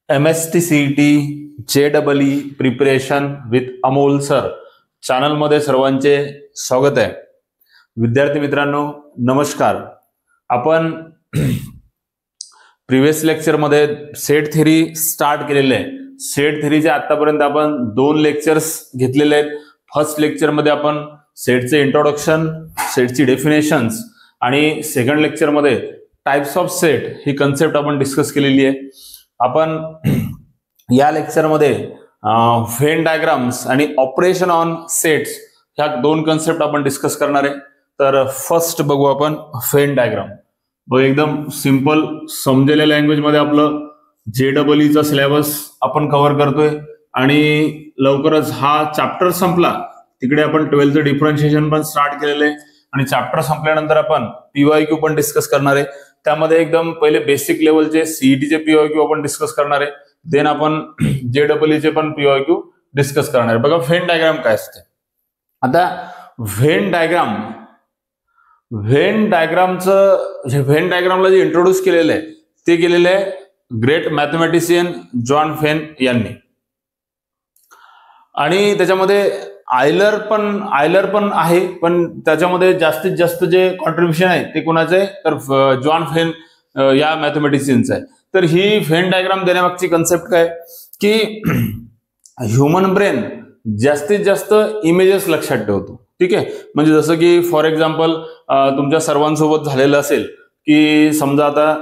MSTCET JEE preparation with Amol sir channel मध्ये सर्वांचे स्वागत आहे. विद्यार्थी मित्रांनो नमस्कार. आपण प्रिव्हियस लेक्चर मध्ये सेट थेरी स्टार्ट केलेले आहे. सेट थेरीचे आतापर्यंत आपण 2 लेक्चर्स घेतलेले आहेत. फर्स्ट लेक्चर मध्ये आपण सेटचे इंट्रोडक्शन, सेटची डेफिनेशन्स आणि सेकंड लेक्चर मध्ये types of set he concept आपण डिस्कस केलेली आहे. आपण या लेक्चर मध्ये व्हेन डायग्राम्स आणि ऑपरेशन ऑन सेट्स ह्या 2 कन्सेप्ट आपण डिस्कस करणार आहे. तर फर्स्ट बघू आपण व्हेन डायग्राम. बघ एकदम सिंपल समजेल्या लँग्वेज मध्ये आपलं JEE चा सिलेबस आपण कव्हर करतोय आणि लवकरच हा चॅप्टर संपला तिकडे आपण 12th डिफरन्शिएशन पण स्टार्ट केलेले आहे आणि चॅप्टर संपल्यानंतर आपण PYQ पण डिस्कस करणार आहे. त्यामध्ये एकदम पहिले बेसिक लेवलचे CET चे PYQ आपण डिस्कस करणार आहे. देन आपण JEE चे पण PYQ डिस्कस करणार आहे. बघा व्हेन डायग्राम काय असते. आता व्हेन डायग्रामला जे इंट्रोड्यूस केलेलं आहे ते केलेलं आहे ग्रेट मॅथमॅटिशियन जॉन व्हेन यांनी. आणि त्याच्यामध्ये आयलर पण आहे, पण त्याच्यामध्ये जास्तीत जास्त जे कॉन्ट्रीब्युशन आहे ते कोणाचं आहे तर जॉन व्हेन या मॅथमॅटिशियनचं आहे. तर ही व्हेन डायग्राम देण्यामागची कन्सेप्ट काय की ह्युमन ब्रेन जास्तीत जास्त इमेजेस लक्षात ठेवतो. ठीक आहे. म्हणजे जसं की फॉर एक्झाम्पल तुमच्या सर्वांसोबत झालेलं असेल की समजा आता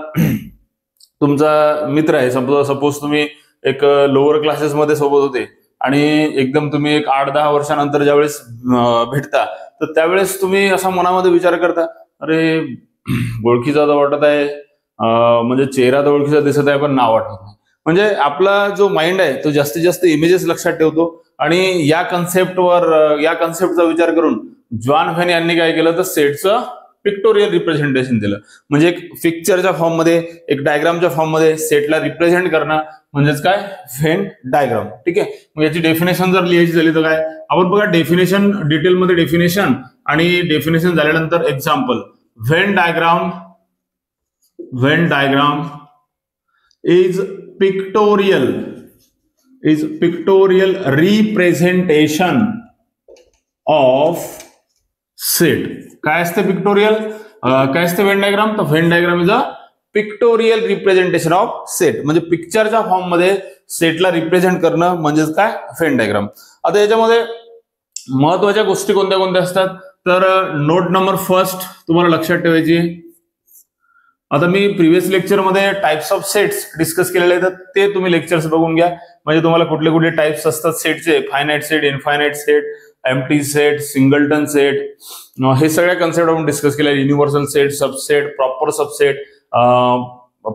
तुमचा मित्र आहे, सपोज तुम्ही एक लोअर क्लासेसमध्ये सोबत होते आणि एकदम तुम्ही एक 8-10 वर्षानंतर ज्यावेळेस भेटता तर त्यावेळेस तुम्ही असा मनामध्ये विचार करता अरे ओळखीचा वाटत आहे, म्हणजे चेहरा तर ओळखीचा दिसत आहे पण नाव आठवत नाही. म्हणजे आपला जो माइंड आहे तो जास्तीत जास्त इमेजेस लक्षात ठेवतो. आणि या कन्सेप्टचा विचार करून जॉन व्हेन यांनी काय केलं तर सेटचं पिक्टोरियल रिप्रेझेंटेशन दिलं. म्हणजे एक पिक्चरच्या फॉर्म मध्ये, एक डायग्रामच्या फॉर्म मध्ये सेटला रिप्रेझेंट करणं म्हणजेच काय व्हेन डायग्राम. ठीक आहे. मग याची डेफिनेशन जर लिहायची झाली तर काय आपण बघा डेफिनेशन डिटेलमध्ये डेफिनेशन आणि डेफिनेशन झाल्यानंतर example. Venn diagram is pictorial representation of set. काय असते पिक्टोरियल, काय असते व्हेन डायग्राम तर Venn diagram is a pictorial representation of set. म्हणजे पिक्चरच्या फॉर्म मध्ये सेटला रिप्रेझेंट करणं म्हणजेच काय व्हेन डायग्राम. आता याच्यामध्ये महत्वाच्या गोष्टी कोणत्या कोणत्या असतात तर नोट नंबर फर्स्ट तुम्हाला लक्षात ठेवायची. आता मी प्रिव्हियस लेक्चर मध्ये टाइप्स ऑफ सेट्स डिस्कस केलेले आहेत, ते तुम्ही लेक्चर्स बघून घ्या. म्हणजे तुम्हाला कुठले कुठले टाइप्स असतात सेटचे, finite set, infinite set, empty set, singleton set, हे सगळ्या कन्सेप्ट आपण डिस्कस केले. Universal set, subset, proper subset,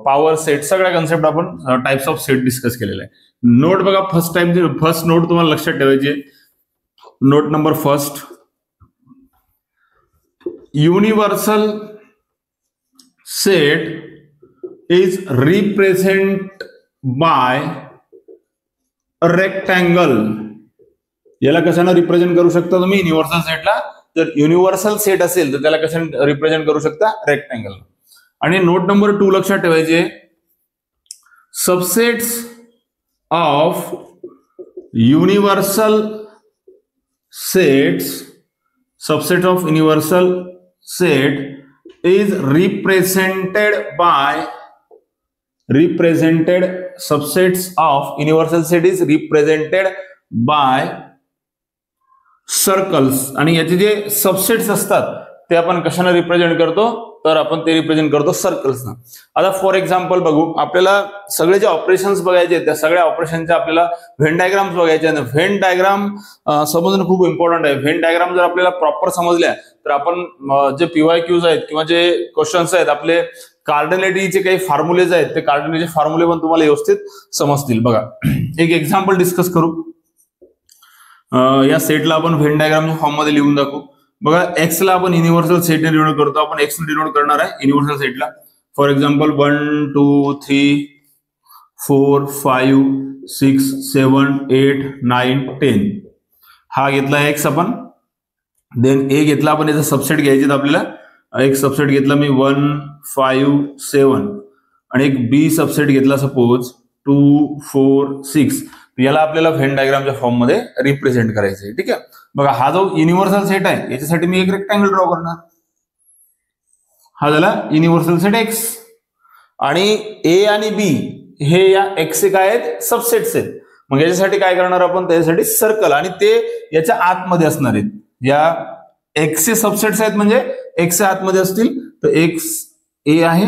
power set, सगळ्या कन्सेप्ट आपण टाइप्स ऑफ सेट डिस्कस केलेले आहे. नोट बघा फर्स्ट नोट तुम्हाला लक्षात ठेवायची. Note number first, universal set is represented by a rectangle. याला कशाने रिप्रेझेंट करू शकता तुम्ही युनिव्हर्सल सेटला. जर युनिव्हर्सल सेट असेल तर त्याला कशाने रिप्रेझेंट करू शकता रेक्टँगल. आणि नोट नंबर 2 लक्षात ठेवायचे, subsets of universal sets, subset of universal set is represented subsets of universal set is represented by circles. आणि याचे जे सबसेट्स असतात ते आपण कशाने रिप्रेझेंट करतो तर आपण ते रिप्रेझेंट करतो सर्कल्सना. आता फॉर एक्झाम्पल बघू, आपल्याला सगळे जे ऑपरेशन्स बघायचे त्या सगळ्या ऑपरेशनचे आपल्याला व्हेन डायग्राम्स बघायचे आहे. व्हेन डायग्राम समजणं खूप इम्पॉर्टंट आहे. व्हेन डायग्राम जर आपल्याला प्रॉपर समजल्या तर आपण जे PYQs आहेत किंवा जे क्वेश्चन्स आहेत आपले कार्डिनॅलिटीचे काही फॉर्म्युलेज आहेत ते कार्डिनॅलिटीचे फॉर्म्युले पण तुम्हाला व्यवस्थित समजतील. बघा एक एक्झाम्पल डिस्कस करू. या सेटला आपण व्हेन डायग्रामच्या फॉर्म मध्ये लिहून दाखवू. बघा एक्स ला आपण युनिव्हर्सल सेटने डिनोट करतो. आपण एक्स ने डिनोट करणार आहे युनिव्हर्सल सेटला. फॉर एक्झाम्पल 1 2 3 4 5 6 7 8 9 10 हा घेतला एक्स आपण. देन ए घेतला आपण, याचा सबसेट घ्यायचे आपल्याला. एक सबसेट घेतला मी 1 5 7 आणि एक बी सबसेट घेतला सपोज 2 4 6 याला आपल्याला व्हेन डायग्रामच्या फॉर्म मध्ये रिप्रेझेंट करायचं आहे. ठीक आहे, बघा हा जो युनिव्हर्सल सेट आहे याच्यासाठी मी एक रेक्टँगल ड्रॉ करणार. हा झाला युनिव्हर्सल सेट एक्स आणि ए आणि बी हे या एक्स काय आहेत, सबसेट्स आहेत. मग याच्यासाठी काय करणार आपण, त्याच्यासाठी सर्कल, आणि ते याच्या आतमध्ये असणार आहेत. या एक्स चे सबसेट्स आहेत म्हणजे एक्स आतमध्ये असतील, तर एक्स ए आहे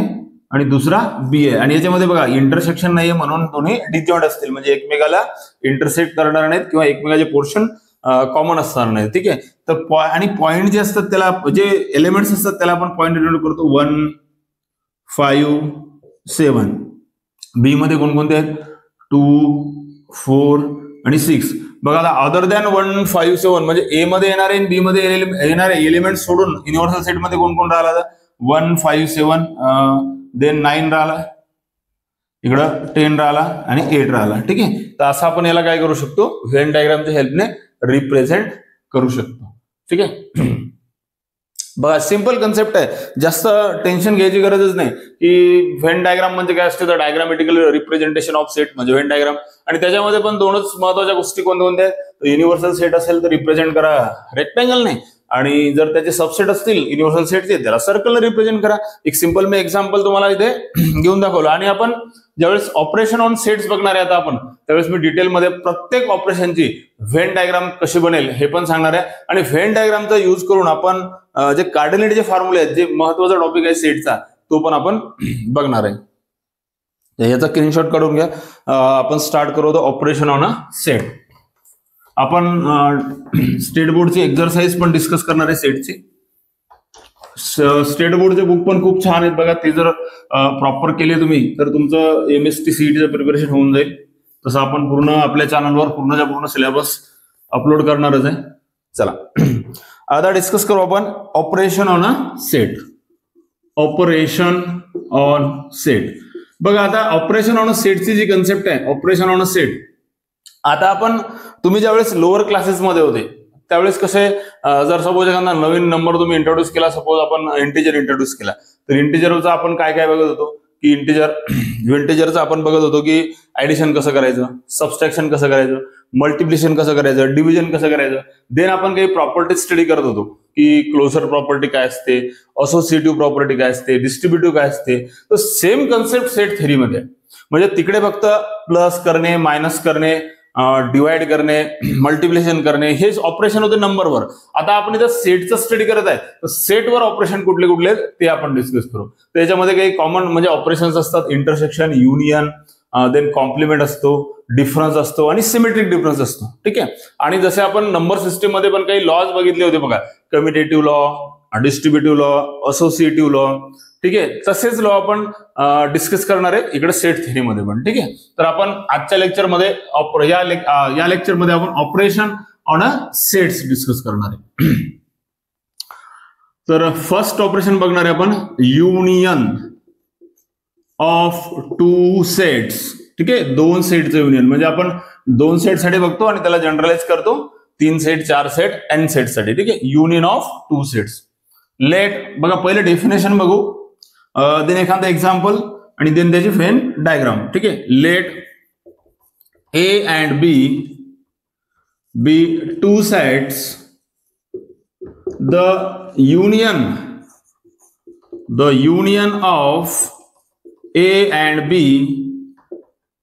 आणि दुसरा बी आहे. आणि याच्यामध्ये बघा इंटरसेक्शन नाहीये म्हणून दोन्ही डिजॉइंट असतील, म्हणजे एकमेकाला इंटरसेक्ट करणार नाहीत किंवा एकमेकाचे पोर्शन कॉमन असणार नाही. ठीक आहे, तर आणि पॉइंट जे असतात त्याला, जे एलिमेंट्स असतात त्याला आपण पॉइंट डिनोट करतो 1 5 7. बी मध्ये कोणकोणते आहेत, 2 4 आणि 6. बघा आता अदर दॅन 1 5 7 म्हणजे ए मध्ये येणारे आणि बी मध्ये येणारे एलिमेंट सोडून युनिव्हर्सल सेट मध्ये कोण कोण राहिला, 1 5 7 देन 9 राहिला, इकडं 10 राहिला आणि 8 राहिला. ठीक आहे, तर असं आपण याला काय करू शकतो, व्हेन डायग्रामच्या हेल्पने रिप्रेझेंट करू शकतो. ठीक आहे, बघा सिंपल कन्सेप्ट आहे, जास्त टेन्शन घ्यायची गरजच नाही की व्हेन डायग्राम म्हणजे काय असते. तर डायग्रामेटिकल रिप्रेझेंटेशन ऑफ सेट म्हणजे व्हेन डायग्राम. आणि त्याच्यामध्ये पण दोनच महत्वाच्या गोष्टी कोणत्या आहेत, युनिव्हर्सल सेट असेल तर रिप्रेझेंट करा रेक्टँगल नाही, आणि जर त्याचे सबसेट असतील युनिव्हर्सल सेटचे त्याला सर्कल रिप्रेझेंट करा. एक सिंपल मी एक्झाम्पल तुम्हाला इथे घेऊन दाखवलं. आणि आपण ज्यावेळेस ऑपरेशन ऑन सेट्स बघणार आहे आता आपण, त्यावेळेस मी डिटेलमध्ये प्रत्येक ऑपरेशनची व्हेन डायग्राम कशी बनेल हे पण सांगणार आहे. आणि व्हेन डायग्रामचा यूज करून आपण जे कार्डिनॅलिटीचे फॉर्म्युले आहेत, जे महत्वाचा टॉपिक आहे सेटचा, तो पण आपण बघणार आहे. याचा स्क्रीनशॉट काढून घ्या. आपण स्टार्ट करू ऑपरेशन ऑन अ सेट. आपण स्टेट बोर्डची एक्झरसाइज पण डिस्कस करणार आहे सेटची. स्टेट बोर्डचे बुक पण खूप छान आहेत बघा, ते जर प्रॉपर केले तुम्ही तर तुमचं MST CETचं प्रिपरेशन होऊन जाईल. तसं आपण पूर्ण आपल्या चॅनलवर पूर्णच्या पूर्ण सिलेबस अपलोड करणारच आहे. चला आता डिस्कस करू आपण operation on a set. Operation on set बघा, आता ऑपरेशन ऑन अ सेटची जी कन्सेप्ट आहे, ऑपरेशन ऑन अ सेट, आता आपण तुम्ही ज्यावेळेस लोअर क्लासेसमध्ये होते त्यावेळेस कसे, जर सपोज एखादा नवीन नंबर तुम्ही इंट्रोड्यूस केला, सपोज आपण इंटिजर इंट्रोड्यूस केला, तर इंटिजरचा आपण काय काय बघत होतो की इंटिजरचं आपण बघत होतो की ऍडिशन कसं करायचं, सबस्ट्रॅक्शन कसं करायचं, मल्टिप्लिकेशन कसं करायचं, डिव्हिजन कसं करायचं. देन आपण काही प्रॉपर्टी स्टडी करत होतो की क्लोजर प्रॉपर्टी काय असते, असोसिएटिव्ह प्रॉपर्टी काय असते, डिस्ट्रीब्युटिव्ह काय असते. तर सेम कन्सेप्ट सेट थेरीमध्ये, म्हणजे तिकडे फक्त प्लस करणे, मायनस करणे, डिवाइड करणे, मल्टिप्लिकेशन करणे, हेच ऑपरेशन होते नंबरवर. आता आपण इथं सेटचं स्टडी करत आहे, तर सेटवर ऑपरेशन कुठले कुठले ते आपण डिस्कस करू. त्याच्यामध्ये काही कॉमन म्हणजे ऑपरेशन्स असतात, इंटरसेक्शन, युनियन, देन कॉम्प्लिमेंट असतो, डिफरन्स असतो आणि सिमेट्रिक डिफरन्स असतो. ठीक आहे, आणि जसे आपण नंबर सिस्टीम मध्ये पण काही लॉज बघितले होते बघा, commutative law, distributive law, associative law. ठीक आहे, तसेच लॉ आपण डिस्कस करणार आहे इकडे सेट थेरीमध्ये पण. ठीक आहे, तर आपण आजच्या लेक्चरमध्ये या लेक्चरमध्ये आपण operation on a sets discuss करणार आहे. तर फर्स्ट ऑपरेशन बघणार आहे आपण, युनियन ऑफ 2 सेट्स. ठीक आहे, 2 सेटचं युनियन, म्हणजे आपण 2 सेट साठी बघतो आणि त्याला जनरलाइज करतो 3 सेट, 4 सेट, n सेट साठी. ठीक आहे, युनियन ऑफ 2 सेट्स. लेट बघा पहिले डेफिनेशन बघू, देन एखादा एक्झाम्पल आणि देन त्याची व्हेन डायग्राम. ठीक आहे, late A and B be 2 sets, the union of A and B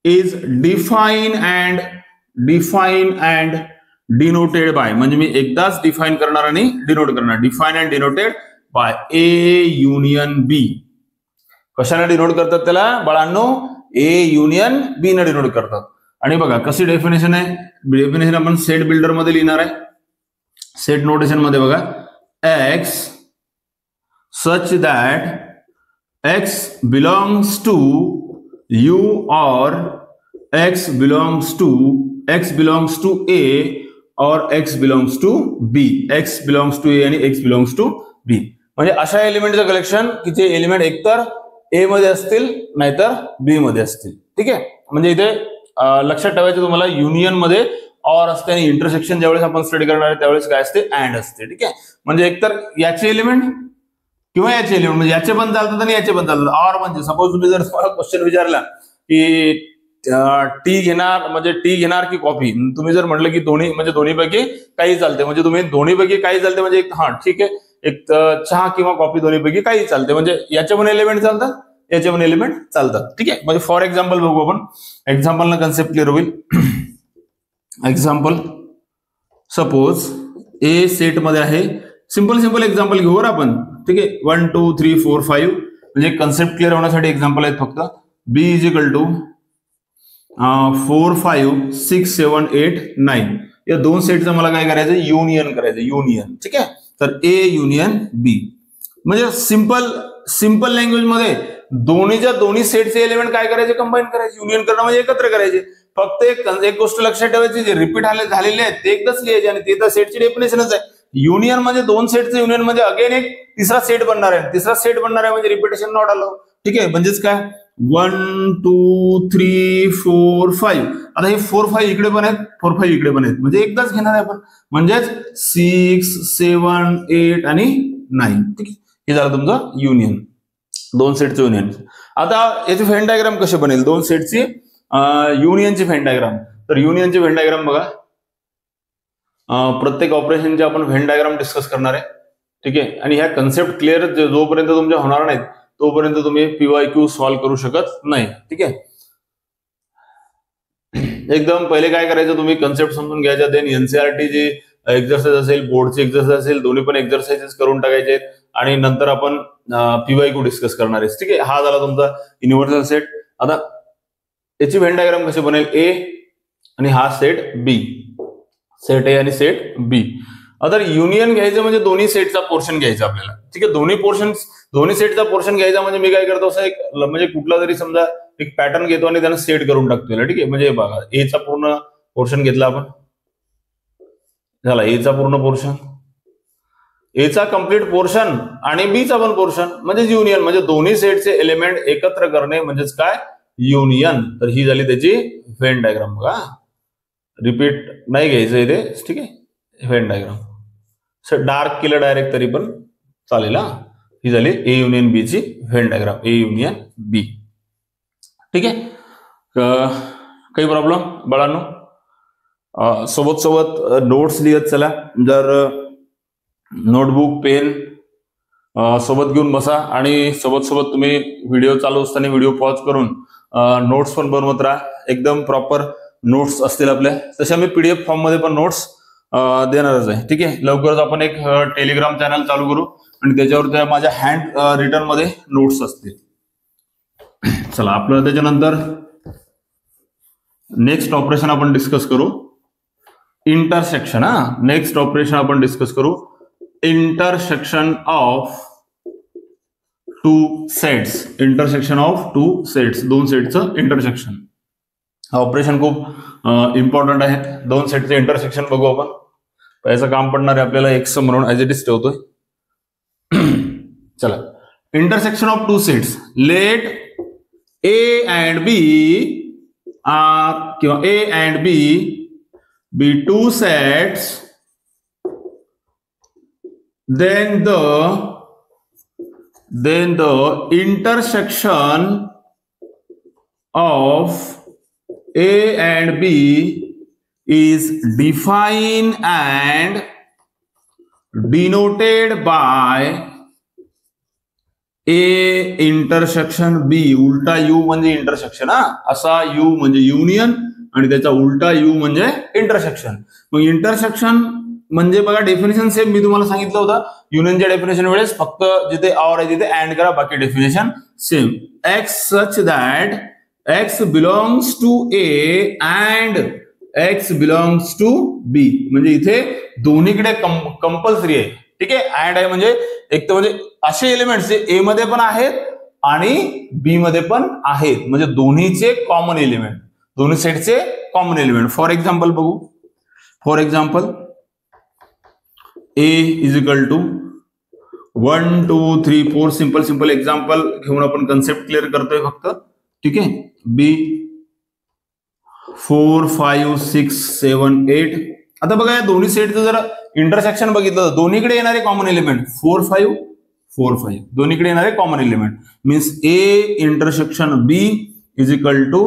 is defined and denoted by, म्हणजे मी एकदाच डिफाइन करणार आणि डिनोट करणार, define and denoted by A union B. कशाला डिनोट करतात त्याला बाळांनो, A युनियन B ने डिनोट करतात. आणि बघा कशी डेफिनेशन आहे, डेफिनेशन आपण सेट बिल्डर मध्ये लिहिणार आहे. सेट नोटेशन मध्ये बघा, X such that X belongs to U or X belongs to A or X belongs to B. X belongs to A आणि X belongs to B. म्हणजे अशा एलिमेंटचं कलेक्शन की जे एलिमेंट एकतर A मध्ये असतील नाहीतर B मध्ये असतील. ठीक आहे, म्हणजे इथे लक्षात ठेवायचं तुम्हाला, युनियन मध्ये ऑर असते आणि इंटरसेक्शन ज्यावेळेस आपण स्टडी करणार आहे त्यावेळेस काय असते, अँड असते. ठीक आहे, म्हणजे एकतर याचे एलिमेंट किंवा याचे एलिमेंट, म्हणजे याचे पण चालतात आणि याचे पण चालतात. ऑर म्हणजे सपोज तुम्ही जर क्वेश्चन विचारला की टी घेणार म्हणजे टी घेणार की कॉफी. तुम्ही जर म्हटलं की दोन्ही म्हणजे दोन्हीपैकी काही चालते, म्हणजे तुम्ही दोन्हीपैकी काही चालते म्हणजे हा ठीक आहे, एक चहा किंवा कॉफी दोन्हीपैकी काही चालते, म्हणजे याचे पण एलिमेंट चालतात, याचे पण एलिमेंट चालतात. ठीक आहे, म्हणजे फॉर एक्झाम्पल बघू आपण, एक्झाम्पल ना कन्सेप्ट क्लिअर होईल. एक्झाम्पल, सपोज ए सेट मध्ये आहे, सिंपल एक्झाम्पल घेऊ आपण. ठीक आहे, 1 2 3 4 5 म्हणजे कन्सेप्ट क्लिअर होण्यासाठी एक्झाम्पल आहेत फक्त. बी इज इक्वल टू 4 5 6 7 8 9 या दोन सेटचं मला काय करायचं, युनियन करायचं, युनियन. ठीक आहे, तर ए युनियन बी म्हणजे सिंपल लँग्वेज मध्ये दोन्ही सेटचे एलिमेंट काय करायचे, कंबाईन करायचे. युनियन करणं म्हणजे एकत्र करायचे. फक्त एक गोष्ट लक्षात ठेवायची, जे रिपीट झालेले आहेत ते एकदाच लिहायचे आणि ते तर सेटची डेफिनेशनच आहे. युनियन म्हणजे दोन सेटचं युनियन म्हणजे अगेन एक तिसरा सेट बनणार आहे, तिसरा सेट बनणार आहे म्हणजे रिपिटेशन नॉट अलाउड. ठीक आहे, म्हणजेच काय 1 2 3 4 5. आता हे 4 5 इकडे पण आहेत, 4 5 इकडे पण आहेत, म्हणजे एकदाच घेणार आहे आपण, म्हणजेच 6 7 8 आणि 9. ठीक आहे, हे झालं तुमचं युनियन, दोन सेटचं युनियन. आता याची व्हेन डायग्राम कशी बनेल, दोन सेटची युनियनची व्हेन डायग्राम. तर युनियनची व्हेन डायग्राम बघा, प्रत्येक ऑपरेशनचे आपण व्हेन डायग्राम डिस्कस करणार आहे. ठीक आहे, आणि ह्या कन्सेप्ट क्लिअर जोपर्यंत तुमच्या होणार नाहीत तोपर्यंत तुम्ही PYQ सॉल्व्ह करू शकत नाही. ठीक आहे, एकदम पहिले काय करायचं, तुम्ही कन्सेप्ट समजून घ्यायच्या, देन NCERT जी एक्झरसाइज असेल, बोर्डची एक्झरसाइज असेल, दोन्ही पण एक्झरसाइजेस करून टाकायचे आहेत आणि नंतर आपण PYQ डिस्कस करणार आहे. ठीक आहे, हा झाला तुमचा युनिव्हर्सल सेट. आता याची व्हेन डायग्राम कशी बनेल, ए आणि हा सेट बी, सेट ए आणि सेट बी. आता युनियन घ्यायचं म्हणजे दोन्ही सेटचा पोर्शन घ्यायचा आपल्याला. ठीक आहे, दोन्ही सेटचा पोर्शन घ्यायचा म्हणजे मी काय करतो, असं एक म्हणजे कुठला तरी समजा एक पॅटर्न घेतो आणि त्यांना सेट करून टाकतो. ठीक आहे, म्हणजे बघा एचा पूर्ण पोर्शन घेतला आपण, झाला एचा पूर्ण पोर्शन, एचा कम्प्लीट पोर्शन आणि बीचा पण पोर्शन म्हणजे युनियन. म्हणजे दोन्ही सेटचे एलिमेंट एकत्र करणे म्हणजेच काय, युनियन. तर ही झाली त्याची व्हेन डायग्राम. बघा रिपीट नाही घ्यायचं इथे. ठीक आहे, व्हेन डायग्राम डार्क केलं डायरेक्ट तरी पण चालेल. ही झाली ए युनियन बी ची व्हेन डायग्राम, ए युनियन बी. ठीक आहे, काही प्रॉब्लेम बाळांनो? सोबत नोट्स लिहत चला. जर नोटबुक पेन सोबत घेऊन बसा आणि सोबत तुम्ही व्हिडिओ चालू असताना व्हिडिओ पॉज करून नोट्स पण बनवत राहा. एकदम प्रॉपर नोट्स असतील आपल्या. तशा मी PDF फॉर्म मध्ये पण नोट्स देणारच आहे. ठीक आहे, लवकरच आपण एक टेलिग्राम चॅनल चालू करू आणि त्याच्यावर माझ्या हँड रिटन मध्ये नोट्स असतील. चला, आपलं त्याच्यानंतर नेक्स्ट ऑपरेशन आपण डिस्कस करू, इंटरसेक्शन. नेक्स्ट ऑपरेशन आपण डिस्कस करू intersection of two sets. Intersection of two sets, दोन सेटचं इंटरसेक्शन. हा ऑपरेशन खूप इम्पॉर्टंट आहे. दोन सेटचे इंटरसेक्शन बघू आपण. याचं काम पडणार आहे आपल्याला एक्स म्हणून ऍज इट इज ठेवतोय. चला, intersection of two sets. Let A and B are किंवा A and B B two sets, then the intersection of A and B is defined and denoted by A intersection B. उलटा U म्हणजे intersection. असा U म्हणजे union आणि त्याचा उलटा U म्हणजे intersection. मग इंटरसेक्शन म्हणजे बघा डेफिनेशन सेम मी तुम्हाला सांगितलं होतं युनियनच्या डेफिनेशन वेळेस, फक्त जिथे ऑर आहे तिथे अँड करा, बाकी definition same. X such that X belongs to A and X belongs to B. म्हणजे इथे दोन्हीकडे कंपल्सरी आहे. ठीक आहे, अँड आहे म्हणजे एक तर म्हणजे असे एलिमेंट्स जे ए मध्ये पण आहेत आणि बी मध्ये पण आहेत, म्हणजे दोन्हीचे कॉमन एलिमेंट, दोन्ही सेटचे कॉमन एलिमेंट. फॉर एक्झाम्पल बघू. For example A is equal to 1 2 3 4. Simple example घेऊन आपण कन्सेप्ट क्लिअर करतोय फक्त. ठीक आहे, B 4 5 6 7 8. आता बघा या दोन्ही सेटचं जर इंटरसेक्शन बघितलं तर दोन्हीकडे येणारे कॉमन एलिमेंट 4 5 4 5, दोन्हीकडे येणारे common element means A intersection B is equal to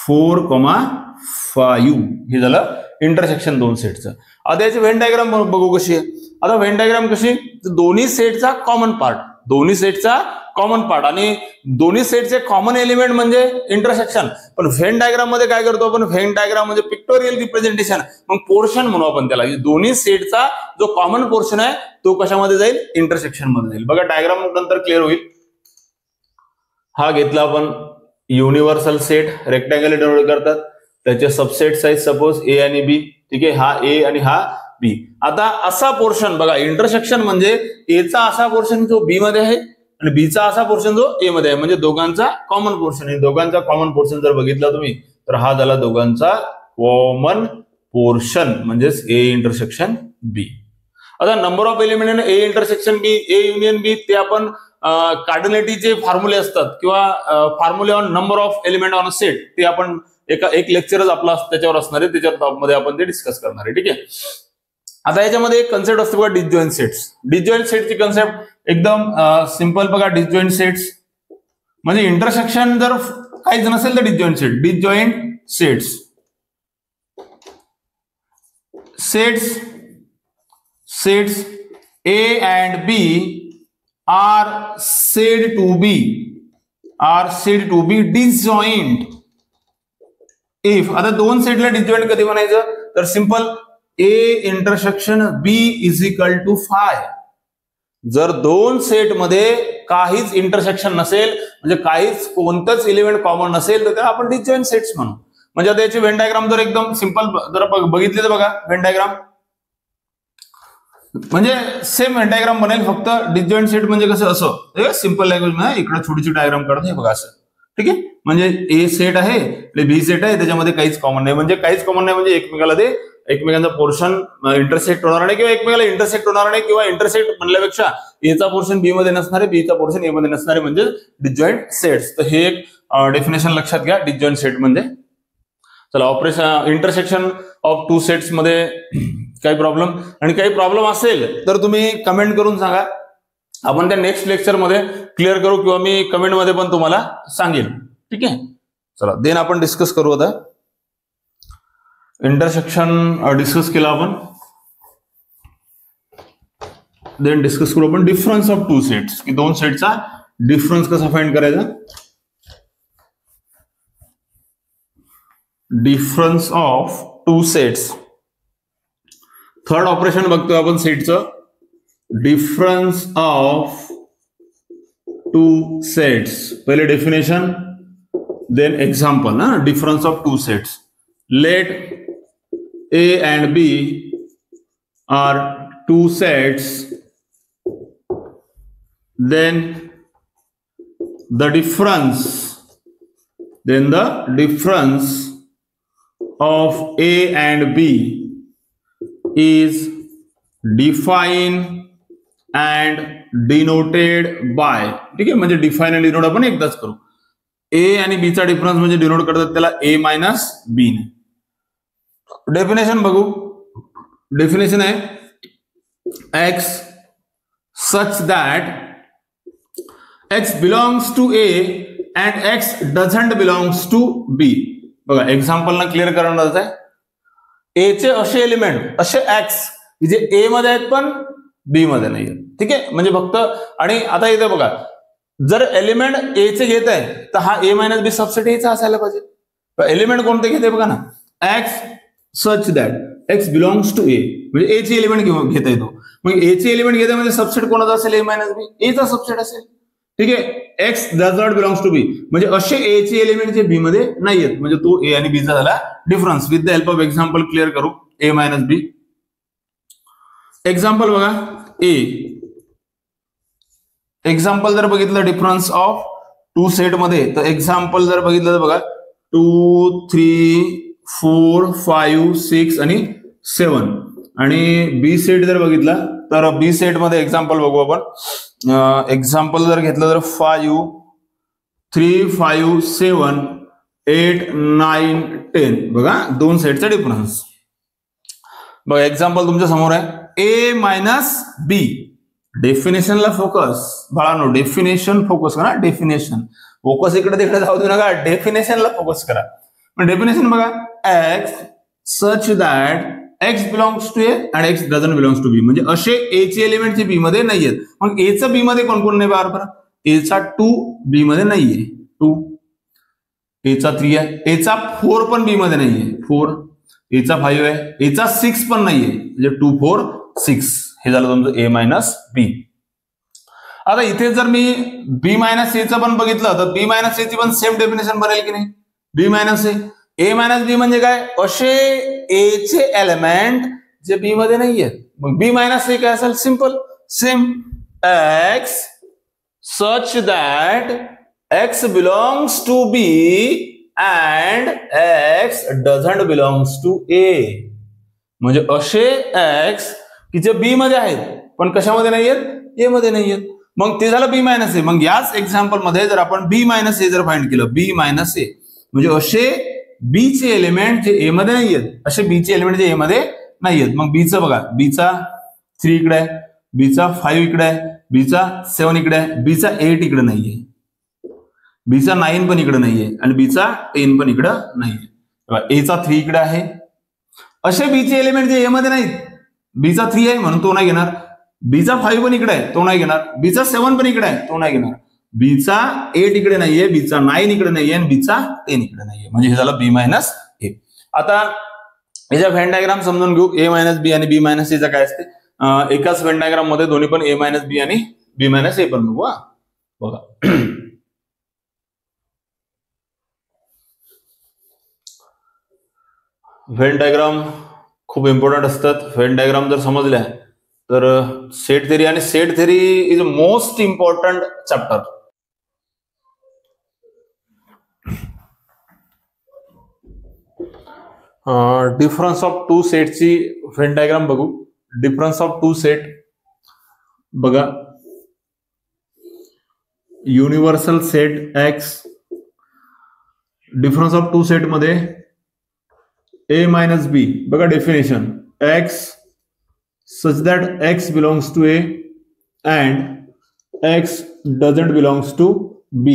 4,5 हे झालं इंटरसेक्शन दोन सेटचं. आता याची व्हेन डायग्राम बघू कशी आहे. आता व्हेन डायग्राम कशी, दोन्ही सेटचा कॉमन पार्ट, दोन्ही सेटचा कॉमन पार्ट आणि दोन्ही सेटचे कॉमन एलिमेंट म्हणजे इंटरसेक्शन. पण व्हेन डायग्राम मध्ये काय करतो आपण, व्हेन डायग्राम म्हणजे पिक्टोरियल रिप्रेझेंटेशन, मग पोर्शन म्हणू आपण त्याला. दोन्ही सेटचा जो कॉमन पोर्शन आहे तो कशामध्ये जाईल, इंटरसेक्शन मध्ये जाईल. बघा डायग्राम नंतर क्लिअर होईल. हा घेतला आपण युनिव्हर्सल सेट, रेक्टँगल डिनोट करतात, त्याचे सबसेट्स आहेत सपोज ए आणि बी. ठीक आहे, हा ए आणि हा बी. आता असा पोर्शन बघा, इंटरसेक्शन म्हणजे एचा असा पोर्शन जो बी मध्ये आहे आणि बीचा असा पोर्शन जो ए मध्ये आहे, म्हणजे दोघांचा कॉमन पोर्शन आहे. दोघांचा कॉमन पोर्शन जर बघितला तुम्ही तर हा झाला दोघांचा कॉमन पोर्शन, म्हणजेच ए इंटरसेक्शन बी. आता number of element A intersection B, A union B, ते आपण कार्डिनॅलिटीचे फॉर्म्युले असतात किंवा फॉर्म्युले on number of element on a set, ते आपण एक लेक्चरच आपला त्याच्यावर असणार आहे, त्याच्यामध्ये आपण ते डिस्कस करणार आहे. ठीक आहे. आता याच्यामध्ये एक कन्सेप्ट असते बघा, डिसजॉइंट सेट्स. डिसजॉइंट सेटची कन्सेप्ट एकदम सिंपल बघा. डिसजॉइंट सेट्स म्हणजे इंटरसेक्शन जर काहीच नसेल तर disjoint set. Disjoint sets, sets A and B are said to be disjoint if. आता दोन सेटला डिसजॉइंट कधी म्हणायचं तर simple, A intersection B is equal to 5. जर दोन सेट मध्ये काहीच इंटरसेक्शन नसेल, म्हणजे काहीच कोणतंच एलिमेंट कॉमन नसेल, तर त्याला आपण डिसजॉइंट सेट्स म्हणू. म्हणजे आता याची व्हेन डायग्राम जर एकदम सिंपल जर बघितली तर बघा, व्हेन डायग्राम म्हणजे सेम व्हेन डायग्राम बनेल, फक्त डिसजॉइंट सेट म्हणजे कसं असं सिंपल लँग्वेज मध्ये इकडे छोटीशी डायग्राम काढतो हे बघा असं. ठीक आहे, म्हणजे ए सेट आहे आणि बी सेट आहे, त्याच्यामध्ये काहीच कॉमन नाही. म्हणजे काहीच कॉमन नाही म्हणजे एकमेकाला ते एकमेकांचा पोर्शन इंटरसेक्ट होणार नाही किंवा एकमेकाला इंटरसेक्ट होणार नाही, किंवा इंटरसेक्ट म्हणल्यापेक्षा एचा पोर्शन बी मध्ये नसणार आहे, बीचा पोर्शन ए मध्ये नसणार आहे, म्हणजे डिसजॉइंट सेट्स. तर हे एक डेफिनेशन लक्षात घ्या डिसजॉइंट सेट म्हणजे. चला, operation intersection of two sets मध्ये काही प्रॉब्लेम असेल तर तुम्ही कमेंट करून सांगा, आपण त्या नेक्स्ट लेक्चर मध्ये क्लिअर करू किंवा मी कमेंट मध्ये पण तुम्हाला सांगेल. ठीक आहे. चला, देन आपण डिस्कस करू. आता इंटरसेक्शन डिस्कस केला आपण, देन डिस्कस करू आपण डिफरन्स ऑफ टू सेट्स, की दोन सेटचा डिफरन्स कसा फाइंड करायचा. Difference of two sets, third operation बघतोय आपण सेटचं. डिफरन्स ऑफ टू सेट्स, पहिले डेफिनेशन देन एक्झाम्पल ना. Difference of two sets, let A and B are two sets, then the difference of A and B is defined and denoted by. ठीक आहे, म्हणजे define आणि denote आपण एकदाच करू. A आणि B चा डिफरन्स म्हणजे डिनोट करतात त्याला A मायनस B ने. डेफिनेशन बघू. डेफिनेशन आहे x such that x belongs to A and x doesn't belongs to B. बघा, एक्झाम्पल ना क्लिअर करणार आहे. ए चे असे एलिमेंट, असे x जे ए मध्ये आहेत पण बी मध्ये नाही आहेत. ठीक आहे, म्हणजे फक्त. आणि आता इथे बघा, जर एलिमेंट ए चे घेत आहे तर हा ए मायनस बी सबसेट एचा असायला पाहिजे. एलिमेंट कोणते घेते बघा ना, x such that x belongs to A, म्हणजे ए चे एलिमेंट घेता येतो. मग ए चे एलिमेंट घेता म्हणजे सबसेट कोणाचा असेल, ए मायनस बी, ए चा सबसेट असेल. ठीक आहे, x does not belongs to B, म्हणजे असे ए चे एलिमेंट जे बी मध्ये नाही आहेत, म्हणजे तो ए आणि बी चा झाला difference. With the help of example clear करू. ए मायनस बी एक्झाम्पल बघा. ए एक्झाम्पल जर बघितलं डिफरन्स ऑफ टू सेट मध्ये, तर एक्झाम्पल जर बघितलं तर बघा 2, 3, 4, 5, 6 आणि 7. आणि बी सेट जर बघितला तर बी सेट मध्ये एक्झाम्पल बघू आपण. एक्झाम्पल जर घेतलं तर 5, 3, 5, 7, 8, 9, 10. बघा, दोन सेटचा डिफरन्स बघा. एक्झाम्पल तुमच्या समोर आहे. ए मायनस बी. डेफिनेशनला फोकस बाळांनो, डेफिनेशन फोकस करा. डेफिनेशन फोकस इकडे तिकडे जाऊ देऊ नका, डेफिनेशनला फोकस करा. पण डेफिनेशन बघा, X such that X belongs to A and X doesn't belongs to B, म्हणजे असे ए चे एलिमेंट जे बी मध्ये नाहीयेत. मग एचा बी मध्ये कोण कोण नाही बरोबर, एचा 2 बी मध्ये नाहीये, 2 एचा 3 आहे, एचा 4 पण बी मध्ये नाहीये, 4 एचा 5 आहे, एचा 6 पण नाहीये, म्हणजे 2 4 6 हे झालं तुमचं ए मायनस बी. आता इथे जर मी बी मायनस एचं पण बघितलं तर बी मायनस एची पण सेम डेफिनेशन बनेल की नाही, बी मायनस ए मायनस बी म्हणजे काय, असे ए चे एलिमेंट जे बी मध्ये नाहीयेत. मग बी मायनस ए काय असेल, simple same, X such that X belongs to B and X doesn't belongs to A, म्हणजे असे एक्स की जे बी मध्ये आहेत पण कशामध्ये नाहीयेत, ए मध्ये नाहीयेत. मग ते झालं बी मायनस ए. मग याच एक्झाम्पल मध्ये जर आपण बी मायनस ए जर फाइंड केलं, बी मायनस ए म्हणजे असे बी चे एलिमेंट जे ए मध्ये नाहीयेत, असे बी चे एलिमेंट जे ए मध्ये नाहीयेत. मग बीचं बघा, बीचा 3 इकडे आहे, बीचा 5 इकडे आहे, बीचा 7 इकडे आहे, बीचा 8 इकडे नाहीये, बीचा 9 पण इकडे नाहीये आणि बीचा 10 पण इकडे नाहीये. एचा 3 इकडे आहे. असे बीचे एलिमेंट जे ए मध्ये नाहीत, बीचा 3 आहे म्हणून तो नाही घेणार, बीचा 5 पण इकडे आहे तो नाही घेणार, बीचा 7 पण इकडे आहे तो नाही घेणार, बीचा 8 इकडे नाहीये, बीचा 9 इकडे नाहीये आणि बीचा 10 इकडे नाहीये, म्हणजे हे झालं बी मायनस ए. आता याच्या व्हेन डायग्राम समजून घेऊ. ए मायनस बी आणि बी मायनस एचा काय असते, एकाच व्हेन डायग्राम मध्ये दोन्ही पण ए मायनस बी आणि बी मायनस ए पण बघू. बघा व्हेन डायग्राम खूप इम्पॉर्टंट असतात. व्हेन डायग्राम जर समजल्या तर सेट थेरी, आणि set theory is a most important chapter. Difference of two सेटची व्हेन डायग्राम बघू. डिफरन्स ऑफ टू सेट बघा, universal set X, difference of two set मध्ये ए मायनस बी. बघा definition, X such that x belongs to a and x doesn't belongs to b.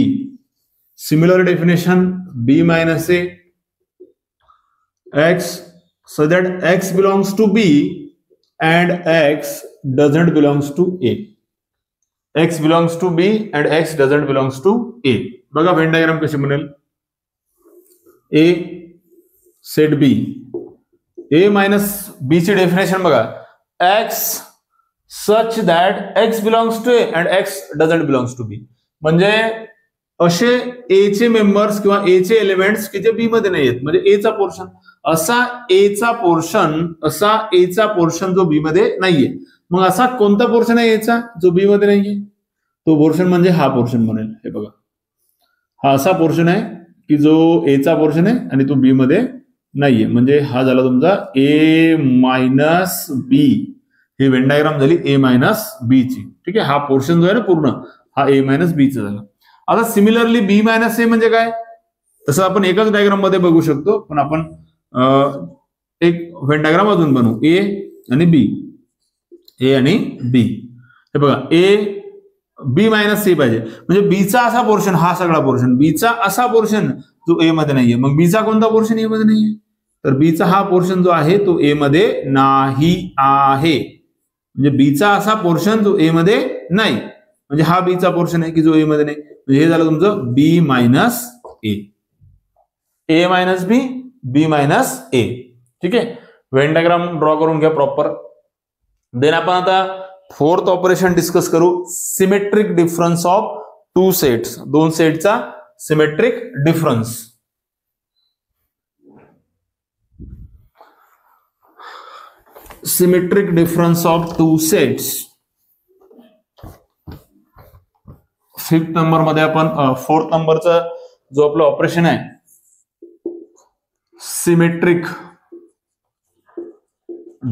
Similar definition, b minus a, x so that x belongs to b and x doesn't belongs to a. x belongs to b and x doesn't belongs to a. बघा Venn diagram कशी बनेल, a set b, a minus b ची definition बघा, x such that x belongs to a and x doesn't belongs to b. म्हणजे असे ए चे members किंवा ए चे एलिमेंट्स की जे बी मध्ये नाहीयेत, म्हणजे ए चा पोर्शन, असा एचा पोर्शन जो बी मध्ये नाहीये. मग असा कोणता पोर्शन आहे एचा जो बी मध्ये नाहीये, तो पोर्शन म्हणजे हा पोर्शन बनेल. हे बघा, हा असा पोर्शन आहे की जो एचा पोर्शन आहे आणि तो बी मध्ये नाहीये, म्हणजे हा झाला तुमचा ए मायनस बी. ही व्हेन डायग्राम झाली ए मायनस बी ची. ठीक आहे, हा पोर्शन जो आहे ना पूर्ण, हा ए मायनस बी चा झाला. आता सिमिलरली बी मायनस ए म्हणजे काय, तसं आपण एकाच डायग्राम मध्ये बघू शकतो, पण आपण एक व्हेन डायग्राम अजून बनवू, ए आणि बी, ए आणि बी. हे बघा, ए बी मायनस सी पाहिजे, म्हणजे बीचा असा पोर्शन, हा सगळा पोर्शन, बीचा असा पोर्शन जो ए मध्ये नाहीये. मग बीचा कोणता पोर्शन ए मध्ये नाहीये, तर बीचा हा पोर्शन जो आहे तो ए मध्ये नाही आहे. म्हणजे बीचा असा पोर्शन जो ए मध्ये नाही, म्हणजे हा बीचा पोर्शन आहे की जो ए मध्ये नाही. म्हणजे हे झालं तुमचं बी मायनस ए, ए मायनस बी, बी मायनस ए. ठीक आहे, व्हेन डायग्राम ड्रॉ करून घ्या प्रॉपर. देन आपण आता फोर्थ ऑपरेशन डिस्कस करू, symmetric difference of two sets. दोन सेटचा symmetric difference. Symmetric difference of two sets. Fifth number मध्ये आपण फोर्थ नंबरचा जो आपलं ऑपरेशन आहे, symmetric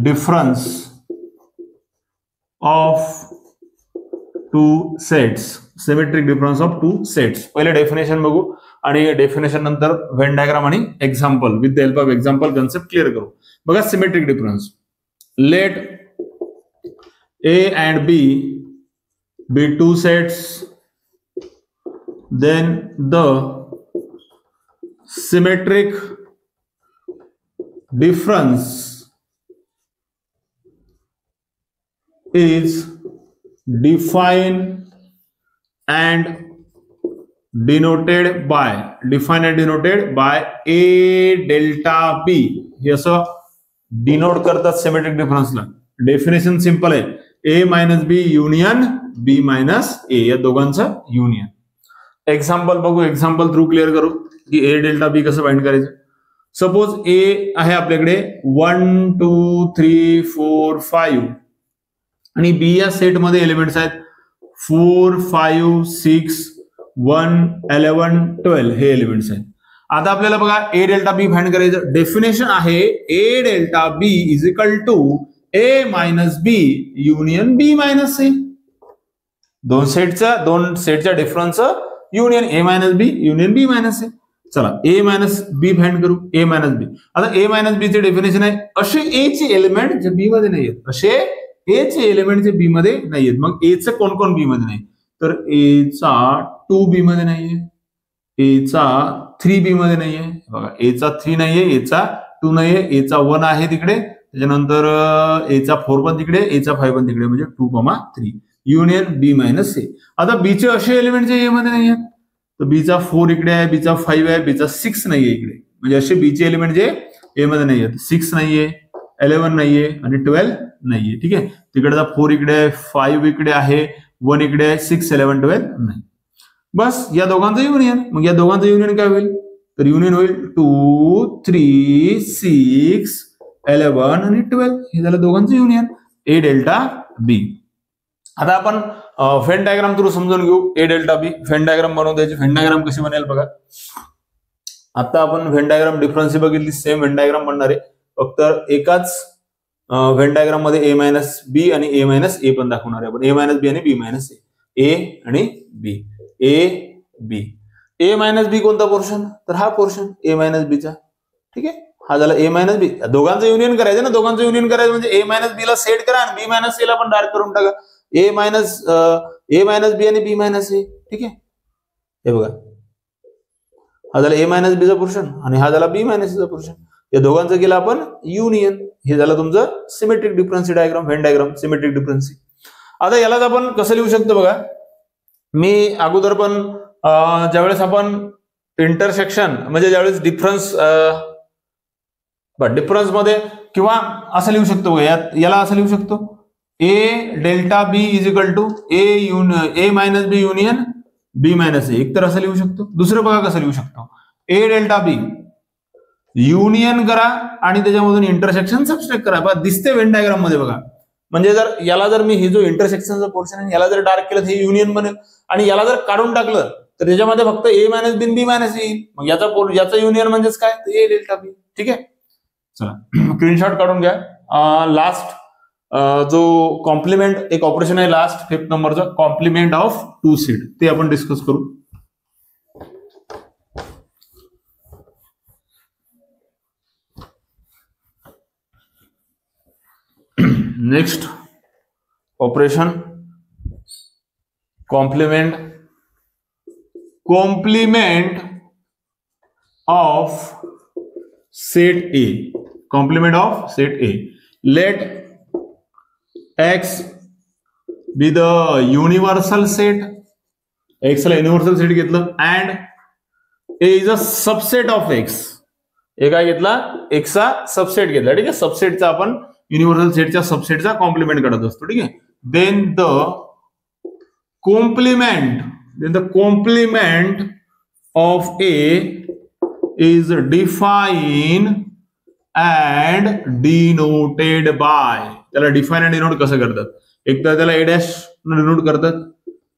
difference of two sets. Symmetric difference of two sets. पहिले डेफिनेशन बघू आणि डेफिनेशन नंतर व्हेन डायग्राम आणि example, with the help of example concept clear करू. बघा, symmetric difference. Let A and B be two sets, then the symmetric difference is defined and denoted by a delta b. हे असं denote करतात symmetric डिफरन्सला. Definition simple आहे, a minus B union b minus A, या दोघांचं union. Example बघू, example through clear करू की a डेल्टा b कसं फाइंड करायचं. सपोज a आहे आपल्याकडे 1 2 3 4 5 आणि b या सेट मध्ये एलिमेंट्स आहेत 4 5 6 1 11 12 हे एलिमेंट्स आहेत. आता आपल्याला बघा a डेल्टा b फाइंड करायचं. डेफिनेशन आहे a delta b is equal to a minus b union b minus a. दोन सेटच्या difference union a minus b union b minus a. चला a मायनस b फाइंड करू. a minus b, आता a minus b चे definition आहे असे a चे element जे b मध्ये नाही आहेत, असे a चे एलिमेंट जे b मध्ये नाही आहेत. मग a चे कोण कोण b मध्ये नाही, तर a चा 2b मध्ये नाहीये, a चा 3b मध्ये नाहीये. बघा a चा 3 नाहीये, a चा 2 नाहीये, a चा 1 आहे तिकडे, त्याच्यानंतर a चा 4 पण तिकडे, a चा 5 पण तिकडे, म्हणजे 2,3 युनियन b मायनस a. आता b चे असे एलिमेंट जे a मध्ये नाहीये, तर b चा 4 इकडे आहे, b चा 5 आहे, b चा 6 नाहीये इकडे, म्हणजे असे b चे एलिमेंट जे a मध्ये नाहीये. 6 नाहीये, 11 नाहीये आणि 12 नाहीये. ठीक आहे, तिकडचा 4 इकडे आहे, 5 इकडे आहे, 1 इकडे आहे, 6 11 12 नाही. बस या दोघांचं युनियन. मग या दोघांचं युनियन काय होईल, तर युनियन होईल 2 3 6 11 आणि 12, हे झालं दोघांचं युनियन a डेल्टा b. आता आपण फेन डायग्राम थ्रू समजून घेऊ a delta b. Fan diagram बनवून द्यायची. फेन डायग्राम कशी बनेल बघा. आता आपण व्हेन डायग्राम डिफरन्स बघितली, सेम व्हेन डायग्राम बनणार आहे, फक्त एकाच व्हेन डायग्राम मध्ये a मायनस बी आणि a मायनस ए पण दाखवणार आहे आपण. a मायनस बी आणि b मायनस ए, a आणि b, a b. a minus बी कोणता पोर्शन, तर हा पोर्शन a मायनस बी चा. ठीक आहे, हा झाला a मायनस बी. दोघांचं युनियन करायचं ना, दोघांचं युनियन करायचं म्हणजे a मायनस बी ला सेट करा आणि b मायनस ए ला पण डार्क करून टाका. a मायनस बी आणि b मायनस ए. ठीक आहे, हे बघा हा झाला a मायनस बी चा पोर्शन आणि हा झाला b मायनस चा पोर्शन. या दोघांचं केलं आपण युनियन. हे झालं तुमचं symmetric difference diagram, Venn diagram symmetric difference. आता यालाच आपण कसं लिहू शकतो बघा. मी अगोदर पण ज्यावेळेस आपण इंटरसेक्शन म्हणजे ज्यावेळेस डिफरन्स मध्ये किंवा असं लिहू शकतो बघा, याला असं लिहू शकतो a delta b is equal to a minus B union b minus A. एक तर असं लिहू शकतो. दुसरं बघा कसं लिहू शकतो, a डेल्टा b युनियन करा आणि त्याच्यामधून इंटरसेक्शन सबस्ट्रॅक्ट करा. बघा दिसते व्हेन डायग्राम मध्ये बघा. म्हणजे जर याला जर मी हे जो इंटरसेक्शनचा पोर्शन आहे याला जर डार्क केलं तर हे युनियन बनेल आणि याला जर काढून टाकलं तर त्याच्यामध्ये फक्त a minus B B minus येईल. मग याचा युनियन म्हणजेच काय, a डेल्टा बी. ठीक आहे, चला स्क्रीनशॉट काढून घ्या. लास्ट जो कॉम्प्लिमेंट एक ऑपरेशन आहे लास्ट 5th नंबरचं, कॉम्प्लिमेंट ऑफ टू सेट, ते आपण डिस्कस करू. Next operation complement of set A. Complement of set A. Let X be the universal set. X ला युनिव्हर्सल सेट घेतलं and A is a subset of X. हे काय घेतला, X चा subset घेतला. ठीक आहे, सबसेटचा आपण युनिव्हर्सल सेटच्या सबसेटचा कॉम्प्लिमेंट काढत असतो. ठीक आहे, then the complement of A is defined and denoted by. त्याला डिफाइन अँड डिनोट कसं करतात, एक तर त्याला a डॅश डिनोट करतात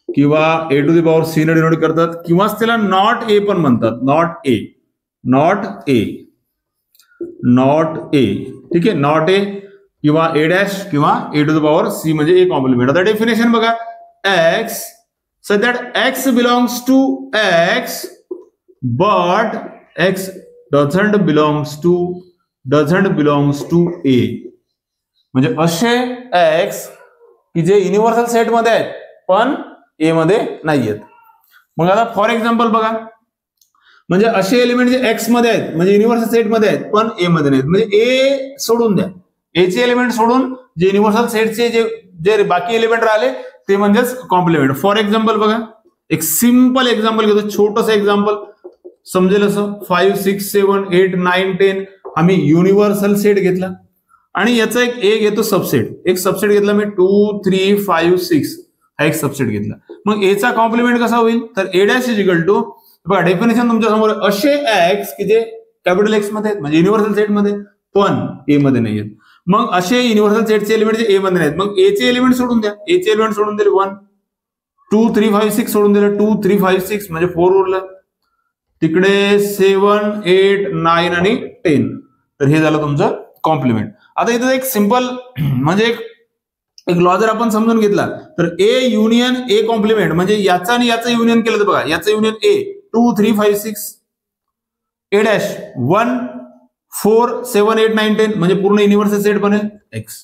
किंवा a to the power c ने डिनोट करतात किंवा त्याला नॉट a पण म्हणतात. Not a. ठीक आहे, नॉट a किंवा a डॅश किंवा a to the power c म्हणजे a कॉम्प्लिमेंट. आता डेफिनेशन बघा, x so that x belongs to x but x doesn't belongs to a. म्हणजे असे x की जे युनिव्हर्सल सेट मध्ये आहेत पण ए मध्ये नाहीयेत. मग आता फॉर एक्झाम्पल बघा, म्हणजे असे एलिमेंट जे एक्स मध्ये आहेत म्हणजे युनिव्हर्सल सेट मध्ये आहेत पण ए मध्ये नाहीत, म्हणजे ए सोडून द्या, ए चे एलिमेंट सोडून जे युनिव्हर्सल सेटचे जे बाकी एलिमेंट राहिले ते म्हणजेच कॉम्प्लिमेंट. फॉर एक्झाम्पल बघा, एक सिंपल एक्झाम्पल घेतो, छोटस एक्झाम्पल समजेल असं. 5 6 7 8 9 10 आम्ही युनिव्हर्सल सेट घेतला आणि याचा एक ए घेतो सबसेट, एक सबसेट घेतला मी 2 3 5 6 हा एक सबसेट घेतला. मग ए चा कॉम्प्लिमेंट कसा होईल, तर A dash is equal to, बघा डेफिनेशन तुमच्या समोर, असे एक्स की जे कॅपिटल एक्स मध्ये आहेत म्हणजे युनिव्हर्सल सेट मध्ये पण ए मध्ये नाही आहेत. मग असे युनिव्हर्सल सेटचे एलिमेंट जे ए मध्ये नाहीत, मग ए चे एलिमेंट सोडून द्या, ए चे एलिमेंट सोडून दिले 1 2 3 5 6 सोडून दिलं 2 3 5 6 म्हणजे 4 उरलं, तिकडे 7 8 9 आणि 10, तर हे झालं तुमचं कॉम्प्लिमेंट. आता इथं एक सिंपल म्हणजे एक लॉ जर आपण समजून घेतला तर ए युनियन ए कॉम्प्लिमेंट म्हणजे याचा आणि याचं युनियन केलं तर बघा, याचं युनियन ए 2 3 5 6 ए डॅश 1 4 7 8 9 10 म्हणजे पूर्ण युनिव्हर्सल सेट बनेल एक्स.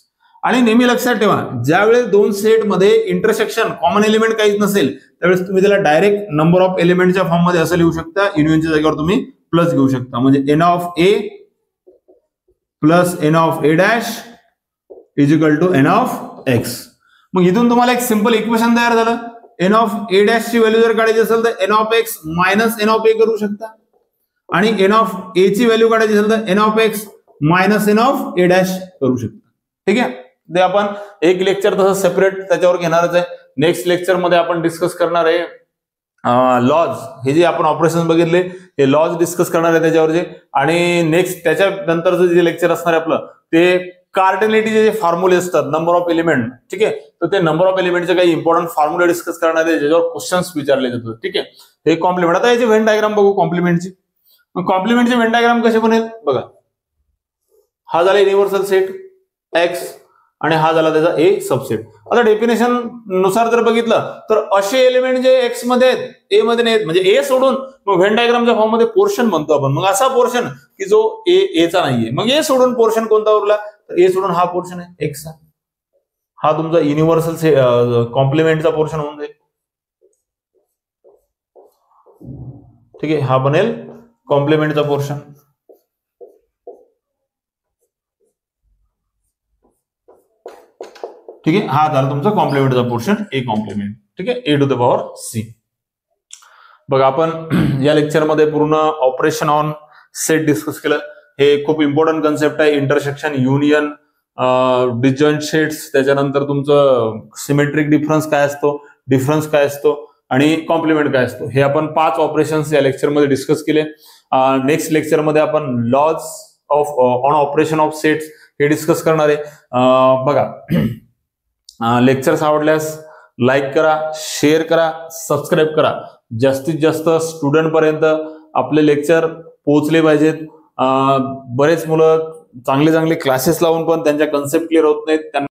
आणि नेहमी लक्षात ठेवा, ज्यावेळेस दोन सेट मध्ये इंटरसेक्शन कॉमन एलिमेंट काहीच नसेल त्यावेळेस तुम्ही त्याला डायरेक्ट नंबर ऑफ एलिमेंटच्या फॉर्म मध्ये असं लिहू शकता, युनियनच्या जागेवर तुम्ही प्लस घेऊ शकता, म्हणजे N of A plus N of A dash is equal to N of X. मग इथून तुम्हाला एक सिंपल इक्वेशन तयार झालं. एन ऑफ ए डॅश ची व्हॅल्यू जर काढायची असेल तर N of X minus N of A करू शकता आणि एन ऑफ ए ची व्हॅल्यू काढायची असेल तर N of X minus N of A dash करू शकता. ठीक आहे, ते आपण एक लेक्चर तसं सेपरेट त्याच्यावर घेणारच आहे. नेक्स्ट लेक्चर मध्ये आपण डिस्कस करणार आहे लॉज, हे जे आपण ऑपरेशन बघितले हे लॉज डिस्कस करणार आहे त्याच्यावरचे. आणि नेक्स्ट त्याच्यानंतरचं जे लेक्चर असणार आहे आपलं ते कार्डिनॅलिटीचे जे फॉर्म्युले असतात नंबर ऑफ एलिमेंट, ठीक आहे, तर ते नंबर ऑफ एलिमेंटचे काही इंपॉर्टंट फॉर्म्युले डिस्कस करणार आहे ज्याच्यावर क्वेश्चन्स विचारले जातात. ठीक आहे, हे कॉम्प्लिमेंट. आता याचे व्हेन डायग्राम बघू कॉम्प्लिमेंटची. कॉम्प्लिमेंटचे व्हेन डायग्राम कसे बनेल बघा, हा झाला युनिव्हर्सल सेट एक्स आणि हा झाला त्याचा ए सबसेट. आता डेफिनेशन नुसार जर बघितलं तर असे एलिमेंट जे एक्स मध्ये आहेत ए मध्ये नाहीत म्हणजे ए सोडून मग व्हेन डायग्रामच्या फॉर्म मध्ये पोर्शन म्हणतो आपण. मग असा पोर्शन की जो ए चा नाहीये, मग ए सोडून पोर्शन कोणता उरला, तर ए सोडून हा पोर्शन आहे एक्स चा, हा तुमचा युनिव्हर्सल कॉम्प्लिमेंटचा पोर्शन होऊन जाईल. ठीक आहे, हा बनेल कॉम्प्लिमेंटचा पोर्शन. ठीक आहे, हा झाला तुमचा कॉम्प्लिमेंटचा पोर्शन ए कॉम्प्लिमेंट. ठीक आहे, A to the power C. बघा आपण या लेक्चरमध्ये पूर्ण ऑपरेशन ऑन सेट डिस्कस केलं. हे खूप इम्पॉर्टंट कन्सेप्ट आहे. इंटरसेक्शन, युनियन, डिसजॉइंट सेट्स, त्याच्यानंतर तुमचं सिमेट्रिक डिफरन्स काय असतो, डिफरन्स काय असतो आणि कॉम्प्लिमेंट काय असतो, हे आपण 5 ऑपरेशन्स या लेक्चरमध्ये डिस्कस केले. नेक्स्ट लेक्चरमध्ये आपण laws of on operation of sets हे डिस्कस करणार आहे. बघा लेक्चर्स आवडल्यास लाईक करा, शेअर करा, सबस्क्राईब करा. जास्तीत जास्त स्टुडंट पर्यंत आपले लेक्चर पोहोचले पाहिजेत. बरेच मुलं चांगले क्लासेस लावून पण त्यांच्या कन्सेप्ट क्लिअर होत नाहीत, त्यांना